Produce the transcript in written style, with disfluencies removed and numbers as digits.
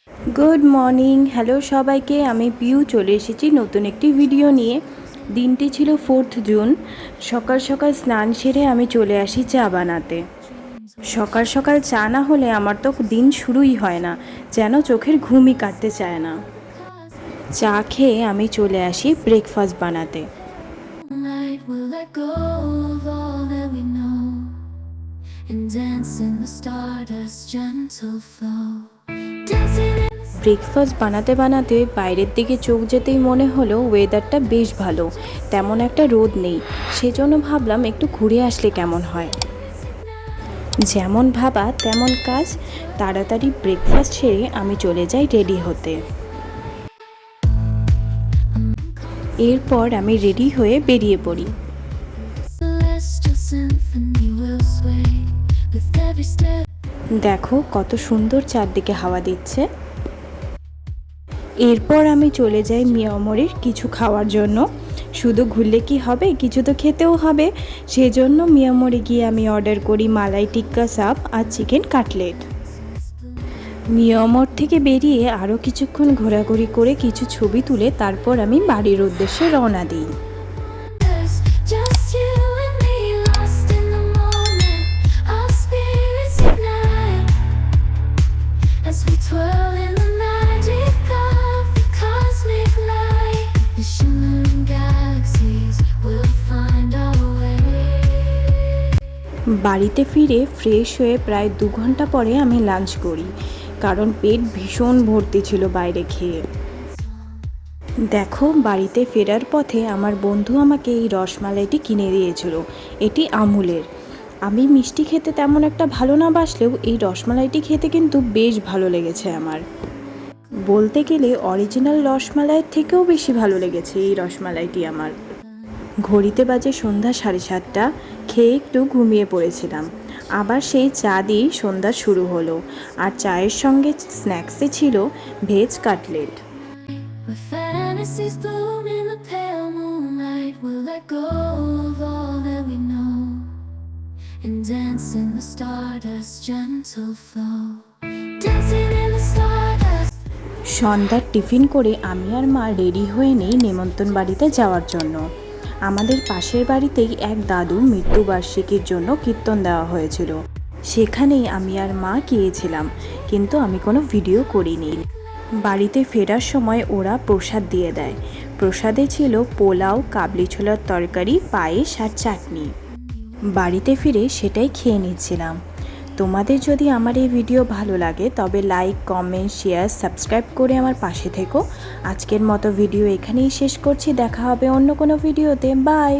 Good morning, hello সবাইকে। আমি পিউ চলে এসেছি নতুন একটি ভিডিও নিয়ে। দিনটি ছিল 4th জুন। সকাল সকাল স্নান সেরে আমি চলে আসি চা বানাতে। সকাল সকাল চা না হলে আমার তো দিন শুরুই হয় না, যেন চোখের ঘুমই কাটতে চায় না। চা খেয়ে আমি চলে আসি ব্রেকফাস্ট বানাতে। ব্রেকফাস্ট বানাতে বানাতে বাইরের দিকে চোখ যেতেই মনে হলো ওয়েদারটা বেশ ভালো, তেমন একটা রোদ নেই। সেজন্য ভাবলাম একটু ঘুরে আসলে কেমন হয়। যেমন ভাবা তেমন কাজ। তাড়াতাড়ি ব্রেকফাস্ট সেরে আমি চলে যাই রেডি হতে। এরপর আমি রেডি হয়ে বেরিয়ে পড়ি। দেখো কত সুন্দর চারদিকে হাওয়া দিচ্ছে। এরপর আমি চলে যাই মিয়ামরের কিছু খাওয়ার জন্য। শুধু ঘুরলে কি হবে, কিছু তো খেতেও হবে। সেজন্য মিয়ামরে গিয়ে আমি অর্ডার করি মালাই টিক্কা সাপ আর চিকেন কাটলেট। মিয়ামর থেকে বেরিয়ে আরও কিছুক্ষণ ঘোরাঘুরি করে কিছু ছবি তুলে তারপর আমি বাড়ির উদ্দেশ্যে রওনা দিই। বাড়িতে ফিরে ফ্রেশ হয়ে প্রায় 2 ঘন্টা পরে আমি লাঞ্চ করি, কারণ পেট ভীষণ ভর্তি ছিল বাইরে খেয়ে। দেখো বাড়িতে ফেরার পথে আমার বন্ধু আমাকে এই রসমালাইটি কিনে দিয়েছিল। এটি আমুলের। আমি মিষ্টি খেতে তেমন একটা ভালো না বাসলেও এই রসমালাইটি খেতে কিন্তু বেশ ভালো লেগেছে আমার। বলতে গেলে অরিজিনাল রসমালাইয়ের থেকেও বেশি ভালো লেগেছে এই রসমালাইটি আমার। ঘড়িতে বাজে সন্ধ্যা 7:30। খেয়ে একটু ঘুমিয়ে পড়েছিলাম। আবার সেই চা দিয়েই সন্ধ্যা শুরু হলো। আর চায়ের সঙ্গে স্ন্যাক্সে ছিল ভেজ কাটলেট। সন্ধ্যার টিফিন করে আমি আর মা রেডি হয়ে নেই নেমন্তন্ন বাড়িতে যাওয়ার জন্য। আমাদের পাশের বাড়িতেই এক দাদুর মৃত্যুবার্ষিকীর জন্য কীর্তন দেওয়া হয়েছিল। সেখানেই আমি আর মা গিয়েছিলাম, কিন্তু আমি কোনো ভিডিও করিনি। বাড়িতে ফেরার সময় ওরা প্রসাদ দিয়ে দেয়। প্রসাদে ছিল পোলাও, কাবলি ছোলার তরকারি, পায়েস আর চাটনি। বাড়িতে ফিরে সেটাই খেয়ে নিচ্ছিলাম। তোমাদের যদি আমার এই ভিডিও ভালো লাগে তবে লাইক, কমেন্ট, শেয়ার, সাবস্ক্রাইব করে আমার পাশে থেকো। আজকের মতো ভিডিও এখানেই শেষ করছি। দেখা হবে অন্য কোনো ভিডিওতে। বাই।